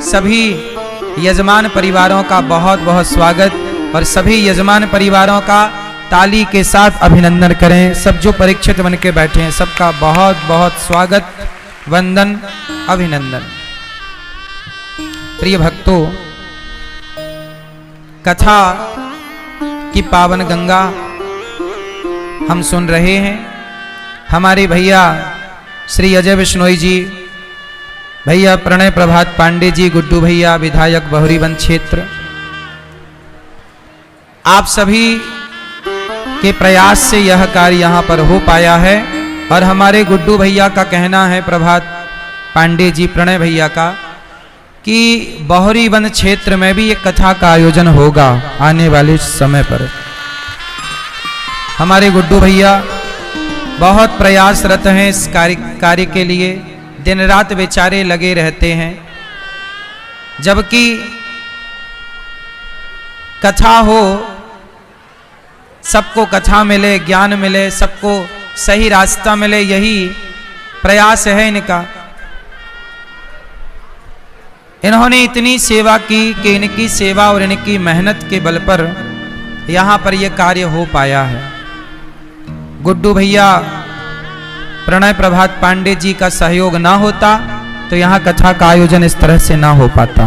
सभी यजमान परिवारों का बहुत बहुत स्वागत और सभी यजमान परिवारों का ताली के साथ अभिनंदन करें। सब जो परीक्षित बन के बैठे हैं सबका बहुत बहुत स्वागत, वंदन, अभिनंदन। प्रिय भक्तों, कथा की पावन गंगा हम सुन रहे हैं। हमारे भैया श्री अजय बिश्नोई जी, भैया प्रणय प्रभात पांडे जी, गुड्डू भैया विधायक बहुरीवंश क्षेत्र, आप सभी के प्रयास से यह कार्य यहाँ पर हो पाया है। और हमारे गुड्डू भैया का कहना है, प्रभात पांडे जी, प्रणय भैया का, कि बहुरीवंश क्षेत्र में भी एक कथा का आयोजन होगा आने वाले समय पर। हमारे गुड्डू भैया बहुत प्रयासरत हैं इस कार्य के लिए, दिन रात बेचारे लगे रहते हैं। जबकि कथा हो, सबको कथा मिले, ज्ञान मिले, सबको सही रास्ता मिले, यही प्रयास है इनका। इन्होंने इतनी सेवा की कि इनकी सेवा और इनकी मेहनत के बल पर यहाँ पर यह कार्य हो पाया है। गुड्डू भैया प्रणय प्रभात पांडे जी का सहयोग ना होता तो यहाँ कथा का आयोजन इस तरह से ना हो पाता।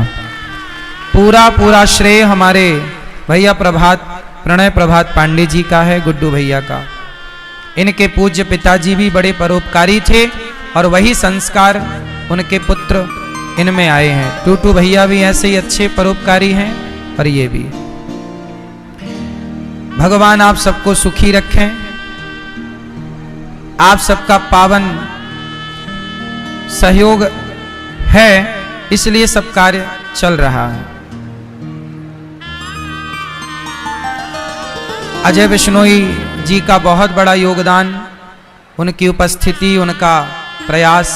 पूरा श्रेय हमारे भैया प्रणय प्रभात पांडे जी का है, गुड्डू भैया का। इनके पूज्य पिताजी भी बड़े परोपकारी थे और वही संस्कार उनके पुत्र इनमें आए हैं। टूटू भैया भी ऐसे ही अच्छे परोपकारी हैं और ये भी। भगवान आप सबको सुखी रखें, आप सबका पावन सहयोग है, इसलिए सब कार्य चल रहा है। अजय बिश्नोई जी का बहुत बड़ा योगदान, उनकी उपस्थिति, उनका प्रयास।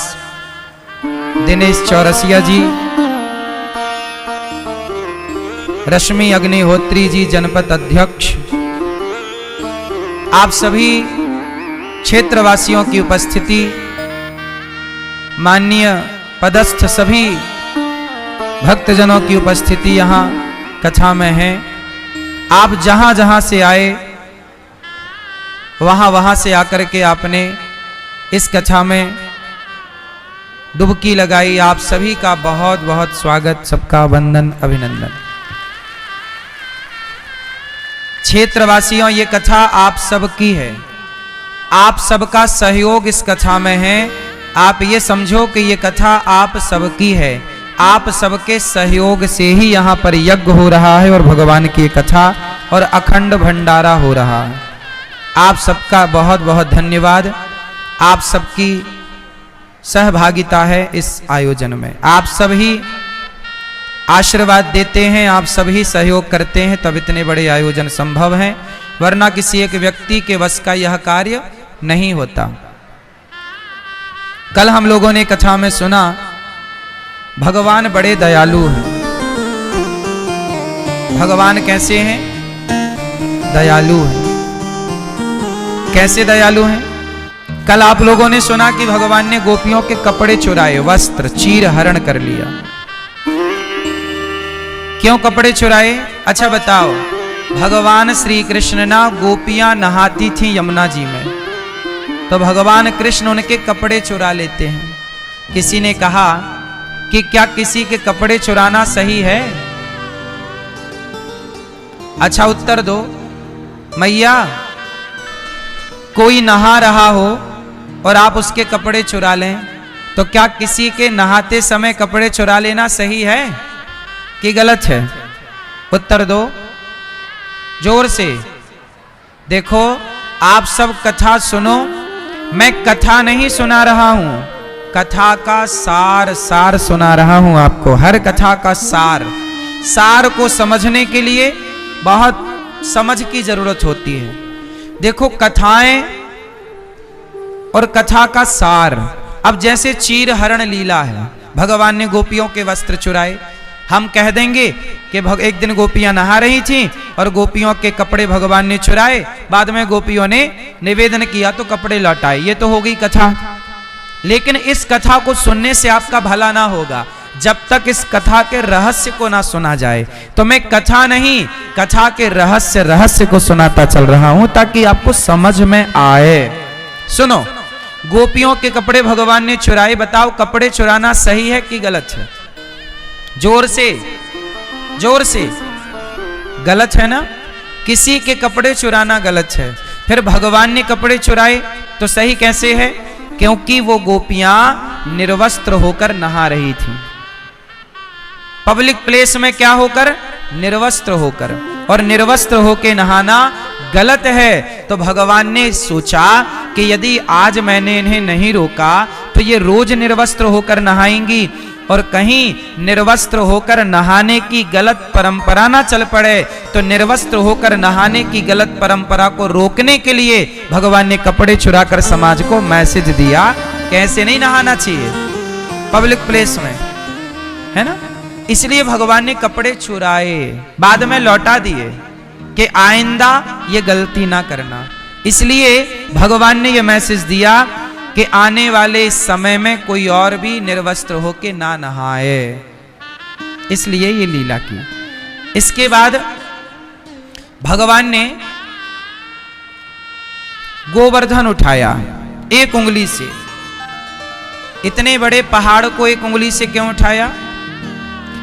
दिनेश चौरसिया जी, रश्मि अग्निहोत्री जी जनपद अध्यक्ष, आप सभी क्षेत्रवासियों की उपस्थिति, माननीय पदस्थ सभी भक्तजनों की उपस्थिति यहाँ कथा में है। आप जहाँ जहाँ से आए वहाँ से आकर के आपने इस कथा में डुबकी लगाई। आप सभी का बहुत बहुत स्वागत, सबका वंदन, अभिनंदन। क्षेत्रवासियों, ये कथा आप सबकी है, आप सबका सहयोग इस कथा में है। आप ये समझो कि ये कथा आप सबकी है, आप सबके सहयोग से ही यहाँ पर यज्ञ हो रहा है और भगवान की कथा और अखंड भंडारा हो रहा है। आप सबका बहुत बहुत धन्यवाद। आप सबकी सहभागिता है इस आयोजन में। आप सभी आशीर्वाद देते हैं, आप सभी सहयोग करते हैं, तब इतने बड़े आयोजन संभव हैं, वरना किसी एक व्यक्ति के वश का यह कार्य नहीं होता। कल हम लोगों ने कथा में सुना, भगवान बड़े दयालु हैं। भगवान कैसे हैं? दयालु हैं। कैसे दयालु हैं? कल आप लोगों ने सुना कि भगवान ने गोपियों के कपड़े चुराए, वस्त्र चीर हरण कर लिया। क्यों कपड़े चुराए? अच्छा बताओ। भगवान श्री कृष्ण ना गोपियां नहाती थी यमुना जी में, तो भगवान कृष्ण उनके कपड़े चुरा लेते हैं। किसी ने कहा कि क्या किसी के कपड़े चुराना सही है? अच्छा उत्तर दो। मैया, कोई नहा रहा हो और आप उसके कपड़े चुरा लें, तो क्या किसी के नहाते समय कपड़े चुरा लेना सही है कि गलत है? उत्तर दो जोर से। देखो, आप सब कथा सुनो, मैं कथा नहीं सुना रहा हूं, कथा का सार सुना रहा हूं आपको। हर कथा का सार को समझने के लिए बहुत समझ की जरूरत होती है। देखो, कथाएं और कथा का सार। अब जैसे चीर हरण लीला है, भगवान ने गोपियों के वस्त्र चुराए। हम कह देंगे कि एक दिन गोपियां नहा रही थीं और गोपियों के कपड़े भगवान ने चुराए, बाद में गोपियों ने निवेदन किया तो कपड़े लौटाए। ये तो हो गई कथा। लेकिन इस कथा को सुनने से आपका भला ना होगा। जब तक इस कथा के रहस्य को ना सुना जाए। तो मैं कथा नहीं, कथा के रहस्य को सुनाता चल रहा हूं ताकि आपको समझ में आए। सुनो, गोपियों के कपड़े भगवान ने चुराए। बताओ, कपड़े चुराना सही है कि गलत है? जोर से, जोर से। गलत है ना? किसी के कपड़े चुराना गलत है। फिर भगवान ने कपड़े चुराए तो सही कैसे है? क्योंकि वो गोपियां निर्वस्त्र होकर नहा रही थी। पब्लिक प्लेस में क्या होकर? निर्वस्त्र होकर। और निर्वस्त्र होकर नहाना गलत है। तो भगवान ने सोचा कि यदि आज मैंने इन्हें नहीं रोका तो ये रोज निर्वस्त्र होकर नहाएंगी, और कहीं निर्वस्त्र होकर नहाने की गलत परंपरा ना चल पड़े। तो निर्वस्त्र होकर नहाने की गलत परंपरा को रोकने के लिए भगवान ने कपड़े चुराकर समाज को मैसेज दिया कैसे नहीं नहाना चाहिए पब्लिक प्लेस में, है ना? इसलिए भगवान ने कपड़े चुराए, बाद में लौटा दिए कि आइंदा ये गलती ना करना। इसलिए भगवान ने ये मैसेज दिया कि आने वाले समय में कोई और भी निर्वस्त्र होके ना नहाए, इसलिए ये लीला की। इसके बाद भगवान ने गोवर्धन उठाया एक उंगली से। इतने बड़े पहाड़ को एक उंगली से क्यों उठाया?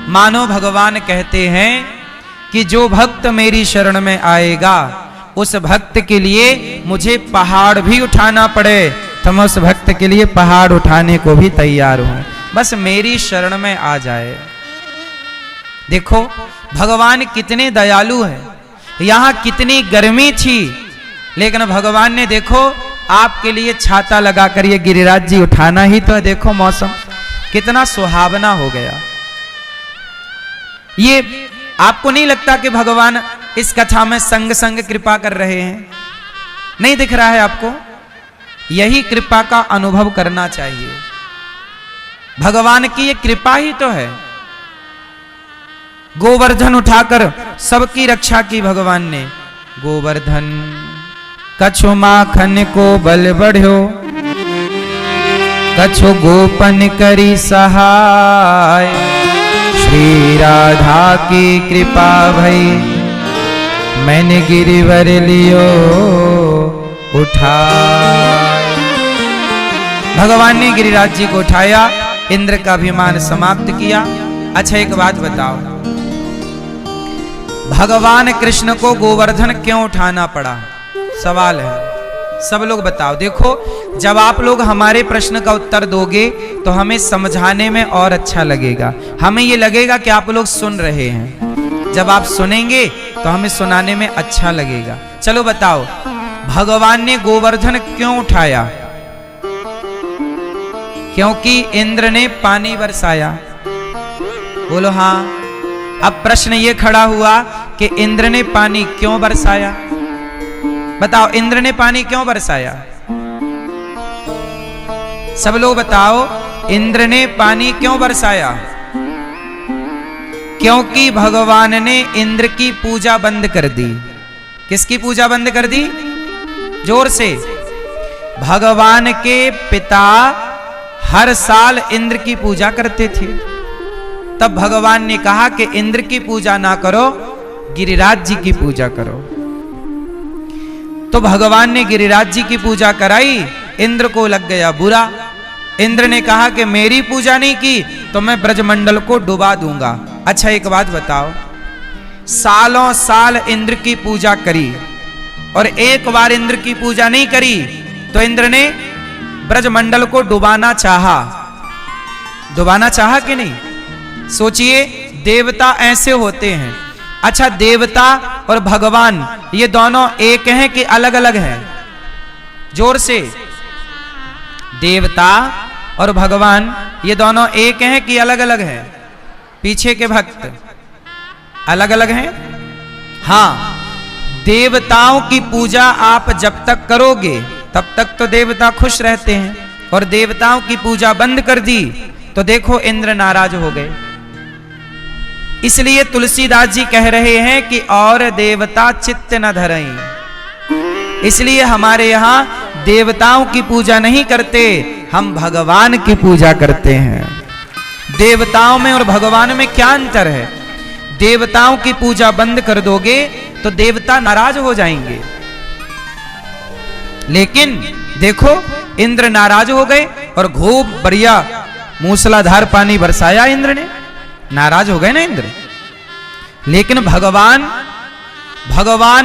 मानो भगवान कहते हैं कि जो भक्त मेरी शरण में आएगा उस भक्त के लिए मुझे पहाड़ भी उठाना पड़े तो मैं उस भक्त के लिए पहाड़ उठाने को भी तैयार हूं, बस मेरी शरण में आ जाए। देखो भगवान कितने दयालु हैं। यहां कितनी गर्मी थी लेकिन भगवान ने देखो आपके लिए छाता लगाकर ये गिरिराज जी उठाना ही तो है। देखो मौसम कितना सुहावना हो गया। ये आपको नहीं लगता कि भगवान इस कथा में संग संग कृपा कर रहे हैं? नहीं दिख रहा है आपको? यही कृपा का अनुभव करना चाहिए। भगवान की ये कृपा ही तो है। गोवर्धन उठाकर सबकी रक्षा की भगवान ने। गोवर्धन कछु माखन को बल बढ़्यो, कछु गोपन करी सहाय, श्री राधा की कृपा भई मैंने गिरिवर लियो उठा। भगवान ने गिरिराज जी को उठाया, इंद्र का अभिमान समाप्त किया। अच्छा एक बात बताओ, भगवान कृष्ण को गोवर्धन क्यों उठाना पड़ा? सवाल है, सब लोग बताओ। देखो जब आप लोग हमारे प्रश्न का उत्तर दोगे तो हमें समझाने में और अच्छा लगेगा। हमें ये लगेगा कि आप लोग सुन रहे हैं। जब आप सुनेंगे तो हमें सुनाने में अच्छा लगेगा। चलो बताओ, भगवान ने गोवर्धन क्यों उठाया? क्योंकि इंद्र ने पानी बरसाया। बोलो हाँ। अब प्रश्न ये खड़ा हुआ कि इंद्र ने पानी क्यों बरसाया? बताओ, इंद्र ने पानी क्यों बरसाया? सब लोग बताओ, इंद्र ने पानी क्यों बरसाया? क्योंकि भगवान ने इंद्र की पूजा बंद कर दी। किसकी पूजा बंद कर दी? जोर से। भगवान के पिता हर साल इंद्र की पूजा करते थे। तब भगवान ने कहा कि इंद्र की पूजा ना करो, गिरिराज जी की पूजा करो। तो भगवान ने गिरिराज जी की पूजा कराई, इंद्र को लग गया बुरा। इंद्र ने कहा कि मेरी पूजा नहीं की तो मैं ब्रजमंडल को डुबा दूंगा। अच्छा एक बात बताओ, सालों साल इंद्र की पूजा करी और एक बार इंद्र की पूजा नहीं करी तो इंद्र ने ब्रजमंडल को डुबाना चाहा। डुबाना चाहा कि नहीं? सोचिए, देवता ऐसे होते हैं। अच्छा, देवता और भगवान ये दोनों एक हैं कि अलग अलग हैं? जोर से। देवता और भगवान ये दोनों एक हैं कि अलग अलग हैं? पीछे के भक्त अलग अलग हैं। हाँ, देवताओं की पूजा आप जब तक करोगे तब तक तो देवता खुश रहते हैं, और देवताओं की पूजा बंद कर दी तो देखो इंद्र नाराज हो गए। इसलिए तुलसीदास जी कह रहे हैं कि और देवता चित्त न धरई। इसलिए हमारे यहां देवताओं की पूजा नहीं करते, हम भगवान की पूजा करते हैं। देवताओं में और भगवान में क्या अंतर है? देवताओं की पूजा बंद कर दोगे तो देवता नाराज हो जाएंगे, लेकिन देखो इंद्र नाराज हो गए और खूब बढ़िया मूसलाधार पानी बरसाया इंद्र ने, नाराज हो गए ना इंद्र। लेकिन भगवान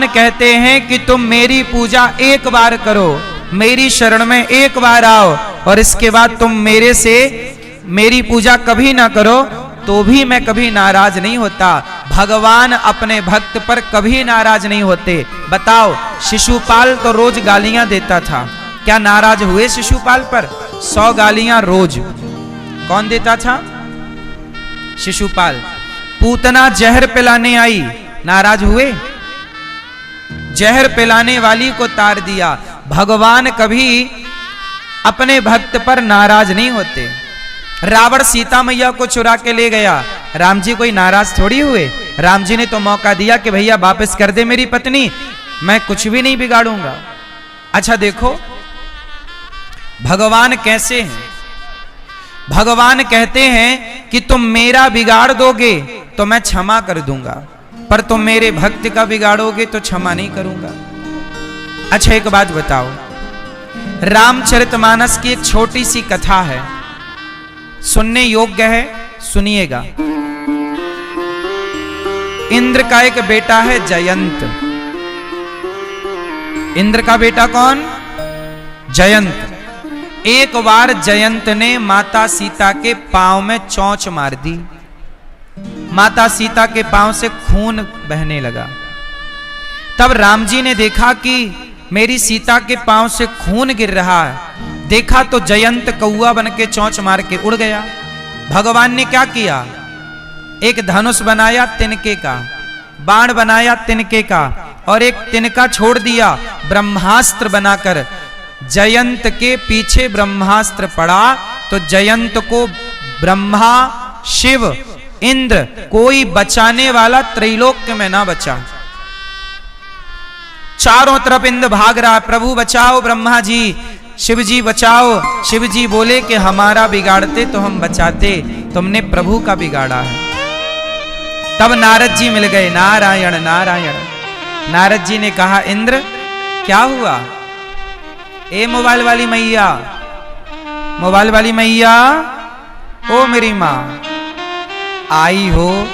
कहते हैं कि तुम मेरी पूजा एक बार करो, मेरी शरण में एक बार आओ, और इसके बाद तुम मेरे से मेरी पूजा कभी ना करो तो भी मैं कभी नाराज नहीं होता। भगवान अपने भक्त पर कभी नाराज नहीं होते। बताओ, शिशुपाल तो रोज गालियां देता था, क्या नाराज हुए शिशुपाल पर? 100 गालियां रोज। कौन देता था? शिशुपाल। पूतना जहर पिलाने आई, नाराज हुए? जहर पिलाने वाली को तार दिया। भगवान कभी अपने भक्त पर नाराज नहीं होते। रावण सीता मैया को चुरा के ले गया, राम जी कोई नाराज थोड़ी हुए? राम जी ने तो मौका दिया कि भैया वापस कर दे मेरी पत्नी, मैं कुछ भी नहीं बिगाड़ूंगा। अच्छा देखो भगवान कैसे हैं। भगवान कहते हैं कि तुम मेरा बिगाड़ दोगे तो मैं क्षमा कर दूंगा, पर तुम मेरे भक्त का बिगाड़ोगे तो क्षमा नहीं करूंगा। अच्छा एक बात बताओ, रामचरितमानस की एक छोटी सी कथा है, सुनने योग्य है, सुनिएगा। इंद्र का एक बेटा है जयंत। इंद्र का बेटा कौन? जयंत। एक बार जयंत ने माता सीता के पांव में चोंच मार दी, माता सीता के पांव से खून बहने लगा। तब राम जी ने देखा कि मेरी सीता के पांव से खून गिर रहा है, देखा तो जयंत कौआ बन के चोंच मार के उड़ गया। भगवान ने क्या किया? एक धनुष बनाया तिनके का, बाण बनाया तिनके का, और एक तिनका छोड़ दिया ब्रह्मास्त्र बनाकर। जयंत के पीछे ब्रह्मास्त्र पड़ा तो जयंत को ब्रह्मा, शिव, इंद्र कोई बचाने वाला त्रैलोक्य में ना बचा। चारों तरफ इंद्र भाग रहा, प्रभु बचाओ, ब्रह्मा जी, शिव जी बचाओ। शिव जी बोले कि हमारा बिगाड़ते तो हम बचाते, तुमने प्रभु का बिगाड़ा है। तब नारद जी मिल गए, नारायण नारायण। नारद जी ने कहा इंद्र क्या हुआ? ए मोबाइल वाली मैया, मोबाइल वाली मैया, ओ मेरी माँ, आई हो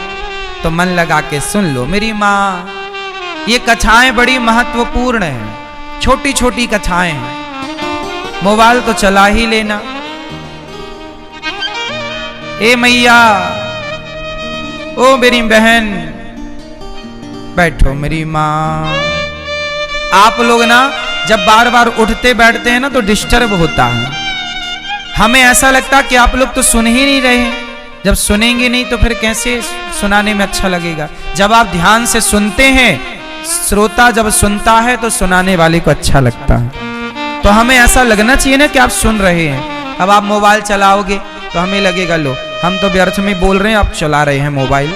तो मन लगा के सुन लो मेरी माँ। ये कथाएं बड़ी महत्वपूर्ण हैं, छोटी छोटी कथाएं हैं, मोबाइल तो चला ही लेना। ए मैया, ओ मेरी बहन, बैठो मेरी माँ। आप लोग ना जब बार बार उठते बैठते हैं ना तो डिस्टर्ब होता है, हमें ऐसा लगता है कि आप लोग तो सुन ही नहीं रहे। जब सुनेंगे नहीं तो फिर कैसे सुनाने में अच्छा लगेगा? जब आप ध्यान से सुनते हैं, श्रोता जब सुनता है तो सुनाने वाले को अच्छा लगता है। तो हमें ऐसा लगना चाहिए ना कि आप सुन रहे हैं। अब आप मोबाइल चलाओगे तो हमें लगेगा लो हम तो व्यर्थ में बोल रहे हैं, आप चला रहे हैं मोबाइल।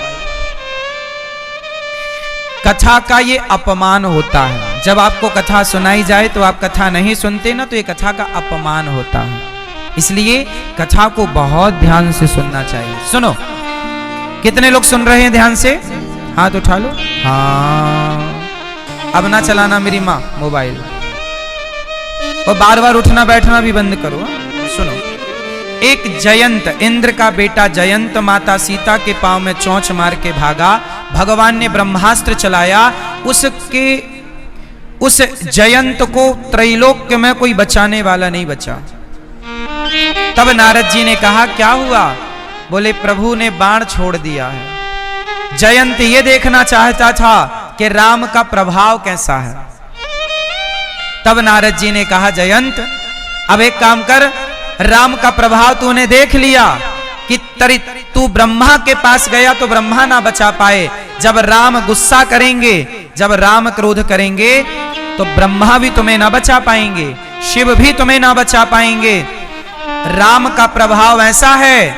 कथा का ये अपमान होता है। जब आपको कथा सुनाई जाए तो आप कथा नहीं सुनते ना, तो ये कथा का अपमान होता है। इसलिए कथा को बहुत ध्यान से सुनना चाहिए। सुनो, कितने लोग सुन रहे हैं ध्यान से? हाथ उठा लो। हाँ, अब ना चलाना मेरी माँ मोबाइल, और बार बार उठना बैठना भी बंद करो। सुनो, एक जयंत, इंद्र का बेटा जयंत माता सीता के पांव में चोंच मार के भागा। भगवान ने ब्रह्मास्त्र चलाया, उस जयंत को त्रैलोक्य में कोई बचाने वाला नहीं बचा। तब नारद जी ने कहा क्या हुआ? बोले प्रभु ने बाण छोड़ दिया है। जयंत ये देखना चाहता था कि राम का प्रभाव कैसा है। तब नारद जी ने कहा जयंत अब एक काम कर, राम का प्रभाव तूने देख लिया कि तू ब्रह्मा के पास गया तो ब्रह्मा ना बचा पाए। जब राम गुस्सा करेंगे, जब राम क्रोध करेंगे तो ब्रह्मा भी तुम्हें ना बचा पाएंगे, शिव भी तुम्हें ना बचा पाएंगे। राम का प्रभाव ऐसा है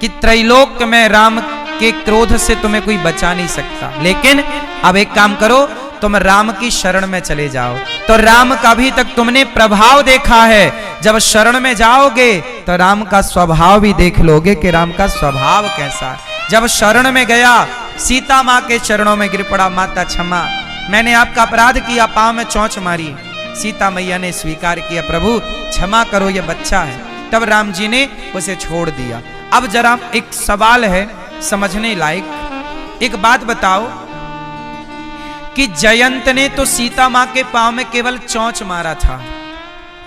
कि त्रैलोक में राम के क्रोध से तुम्हें कोई बचा नहीं सकता। लेकिन अब एक काम करो, तुम राम की शरण में चले जाओ। तो राम का भी तक तुमने प्रभाव देखा है, जब शरण में जाओगे तो राम का स्वभाव भी देख लोगे कि राम का स्वभाव कैसा है। जब शरण में गया, सीता माँ के चरणों में गिर पड़ा, माता क्षमा, मैंने आपका अपराध किया, पांव में चोंच मारी। सीता मैया ने स्वीकार किया, प्रभु क्षमा करो, ये बच्चा है। तब राम जी ने उसे छोड़ दिया। अब जरा एक सवाल है समझने लायक, एक बात बताओ कि जयंत ने तो सीता मां के पांव में केवल चोंच मारा था,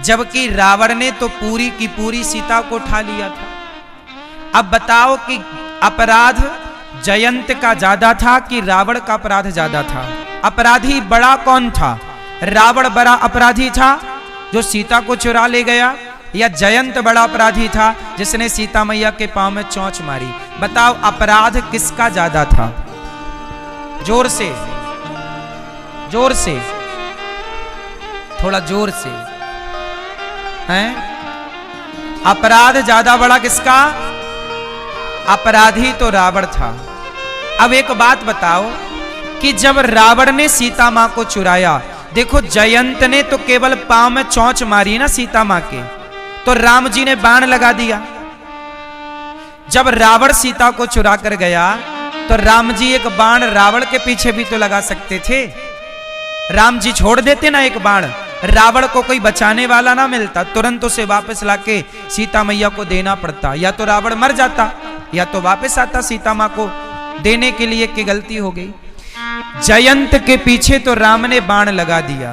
जबकि रावण ने तो पूरी की पूरी सीता को उठा लिया था। अब बताओ कि अपराध जयंत का ज्यादा था कि रावण का अपराध ज्यादा था? अपराधी बड़ा कौन था? रावण बड़ा अपराधी था जो सीता को चुरा ले गया, या जयंत बड़ा अपराधी था जिसने सीता मैया के पांव में चोंच मारी? बताओ अपराध किसका ज्यादा था? जोर से, जोर से, थोड़ा जोर से, हैं? अपराध ज्यादा बड़ा किसका? अपराधी तो रावण था। अब एक बात बताओ कि जब रावण ने सीता मां को चुराया, देखो जयंत ने तो केवल पांव में चोंच मारी ना सीता मां के, तो राम जी ने बाण लगा दिया। जब रावण सीता को चुरा कर गया तो राम जी एक बाण रावण के पीछे भी तो लगा सकते थे। राम जी छोड़ देते ना एक बाण, रावण को कोई बचाने वाला ना मिलता, तुरंत उसे वापस लाके सीता मैया को देना पड़ता, या तो रावण मर जाता या तो वापस आता सीता मां को देने के लिए, कि गलती हो गई। जयंत के पीछे तो राम ने बाण लगा दिया,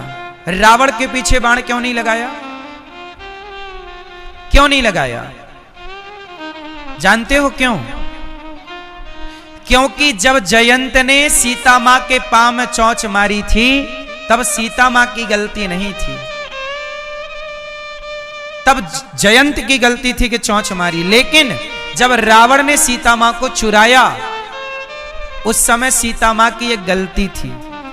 रावण के पीछे बाण क्यों नहीं लगाया? क्यों नहीं लगाया? जानते हो क्यों? क्योंकि जब जयंत ने सीता मां के पांव में चोंच मारी थी, तब सीता मां की गलती नहीं थी, तब जयंत की गलती थी कि चोंच मारी। लेकिन जब रावण ने सीता मां को चुराया, उस समय सीता मां की एक गलती थी।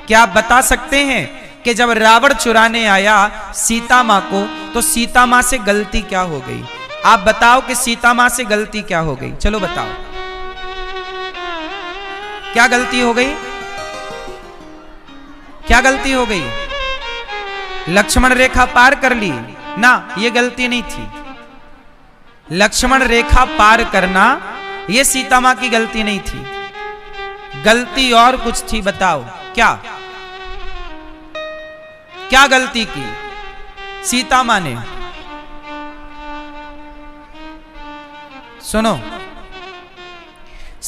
क्या आप बता सकते हैं कि जब रावण चुराने आया सीता मां को, तो सीता मां से गलती क्या हो गई? आप बताओ कि सीता मां से गलती क्या हो गई? चलो बताओ, क्या गलती हो गई? क्या गलती हो गई? लक्ष्मण रेखा पार कर ली ना, ये गलती नहीं थी। लक्ष्मण रेखा पार करना ये सीता मां की गलती नहीं थी, गलती और कुछ थी। बताओ क्या? क्या गलती की सीता मां ने? सुनो,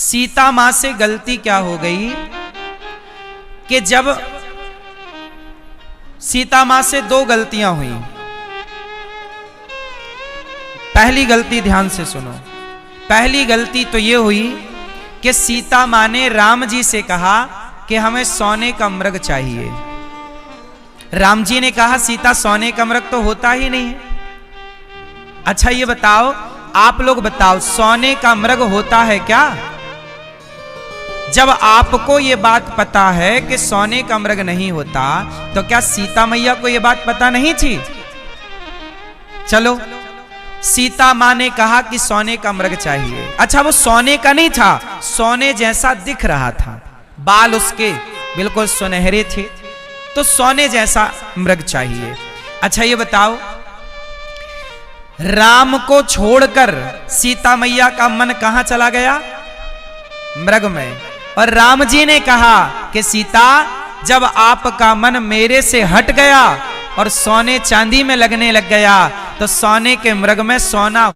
सीता मां से गलती क्या हो गई कि जब सीता मां से दो गलतियां हुई। पहली गलती ध्यान से सुनो, पहली गलती तो ये हुई कि सीता मां ने राम जी से कहा कि हमें सोने का मृग चाहिए। राम जी ने कहा सीता सोने का मृग तो होता ही नहीं है। अच्छा ये बताओ, आप लोग बताओ, सोने का मृग होता है क्या? जब आपको ये बात पता है कि सोने का मृग नहीं होता, तो क्या सीता मैया को ये बात पता नहीं थी? चलो, सीता मां ने कहा कि सोने का मृग चाहिए। अच्छा वो सोने का नहीं था, सोने जैसा दिख रहा था, बाल उसके बिल्कुल सुनहरे थे, तो सोने जैसा मृग चाहिए। अच्छा ये बताओ, राम को छोड़कर सीता मैया का मन कहां चला गया? मृग में। और राम जी ने कहा कि सीता, जब आपका मन मेरे से हट गया और सोने चांदी में लगने लग गया, तो सोने के मृग में सोना